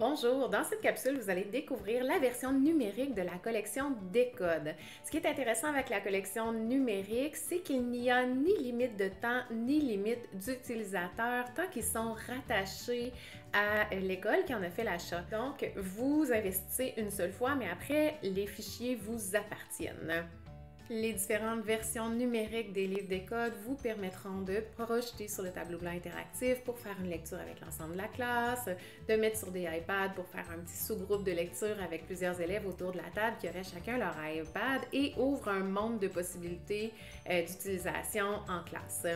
Bonjour, dans cette capsule, vous allez découvrir la version numérique de la collection Décode. Ce qui est intéressant avec la collection numérique, c'est qu'il n'y a ni limite de temps ni limite d'utilisateur tant qu'ils sont rattachés à l'école qui en a fait l'achat. Donc, vous investissez une seule fois, mais après, les fichiers vous appartiennent. Les différentes versions numériques des livres Décode vous permettront de projeter sur le tableau blanc interactif pour faire une lecture avec l'ensemble de la classe, de mettre sur des iPads pour faire un petit sous-groupe de lecture avec plusieurs élèves autour de la table qui auraient chacun leur iPad et ouvre un monde de possibilités d'utilisation en classe.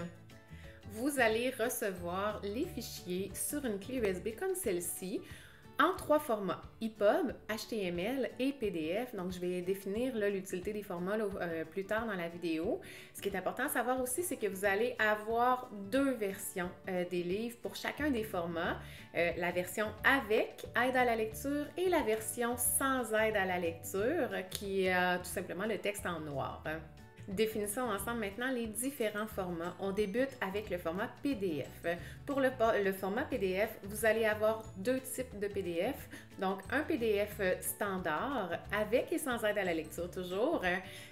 Vous allez recevoir les fichiers sur une clé USB comme celle-ci, en trois formats, EPUB, HTML et PDF. Donc, je vais définir l'utilité des formats plus tard dans la vidéo. Ce qui est important à savoir aussi, c'est que vous allez avoir deux versions des livres pour chacun des formats. La version avec aide à la lecture et la version sans aide à la lecture qui a tout simplement le texte en noir. Définissons ensemble maintenant les différents formats. On débute avec le format PDF. Pour le format PDF, vous allez avoir deux types de PDF. Donc, un PDF standard avec et sans aide à la lecture toujours.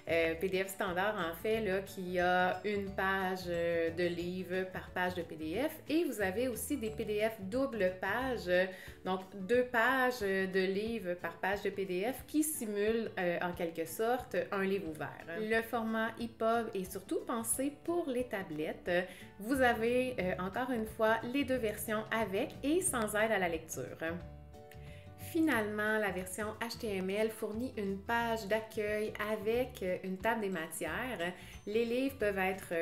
PDF standard, en fait, là, qui a une page de livre par page de PDF. Et vous avez aussi des PDF double page, donc deux pages de livre par page de PDF qui simulent en quelque sorte un livre ouvert. Le format EPUB est surtout pensé pour les tablettes. Vous avez encore une fois les deux versions avec et sans aide à la lecture. Finalement, la version HTML fournit une page d'accueil avec une table des matières. Les livres peuvent être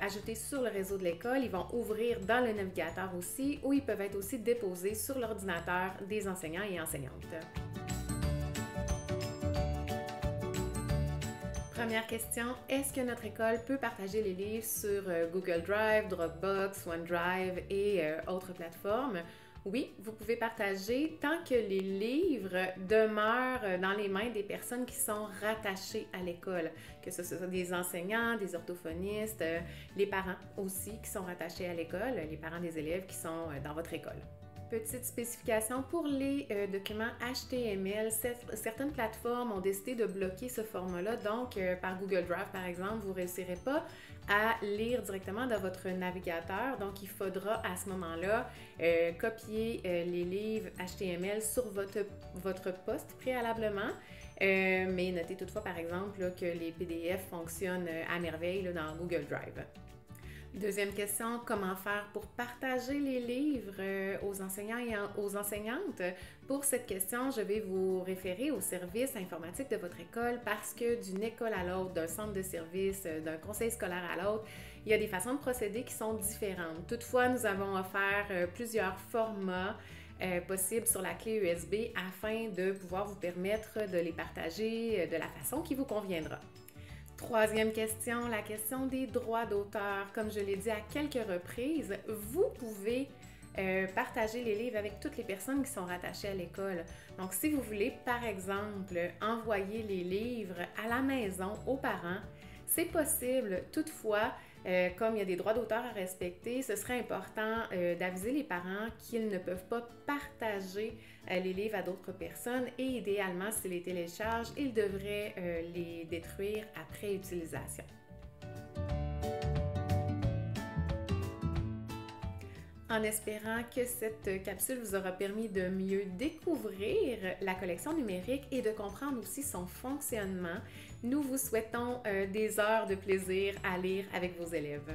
ajoutés sur le réseau de l'école, ils vont ouvrir dans le navigateur aussi, ou ils peuvent être aussi déposés sur l'ordinateur des enseignants et enseignantes. Première question, est-ce que notre école peut partager les livres sur Google Drive, Dropbox, OneDrive et autres plateformes? Oui, vous pouvez partager tant que les livres demeurent dans les mains des personnes qui sont rattachées à l'école, que ce soit des enseignants, des orthophonistes, les parents aussi qui sont rattachés à l'école, les parents des élèves qui sont dans votre école. Petite spécification pour les documents HTML, certaines plateformes ont décidé de bloquer ce format-là, donc par Google Drive par exemple, vous ne réussirez pas à lire directement dans votre navigateur, donc il faudra à ce moment-là copier les livres HTML sur votre poste préalablement, mais notez toutefois par exemple là, que les PDF fonctionnent à merveille là, dans Google Drive. Deuxième question, comment faire pour partager les livres aux enseignants et aux enseignantes? Pour cette question, je vais vous référer au service informatique de votre école parce que d'une école à l'autre, d'un centre de service, d'un conseil scolaire à l'autre, il y a des façons de procéder qui sont différentes. Toutefois, nous avons offert plusieurs formats possibles sur la clé USB afin de pouvoir vous permettre de les partager de la façon qui vous conviendra. Troisième question, la question des droits d'auteur. Comme je l'ai dit à quelques reprises, vous pouvez partager les livres avec toutes les personnes qui sont rattachées à l'école. Donc, si vous voulez, par exemple, envoyer les livres à la maison aux parents, c'est possible. Toutefois, comme il y a des droits d'auteur à respecter, ce serait important d'aviser les parents qu'ils ne peuvent pas partager les livres à d'autres personnes et idéalement, s'ils les téléchargent, ils devraient les détruire après utilisation. En espérant que cette capsule vous aura permis de mieux découvrir la collection numérique et de comprendre aussi son fonctionnement, nous vous souhaitons des heures de plaisir à lire avec vos élèves.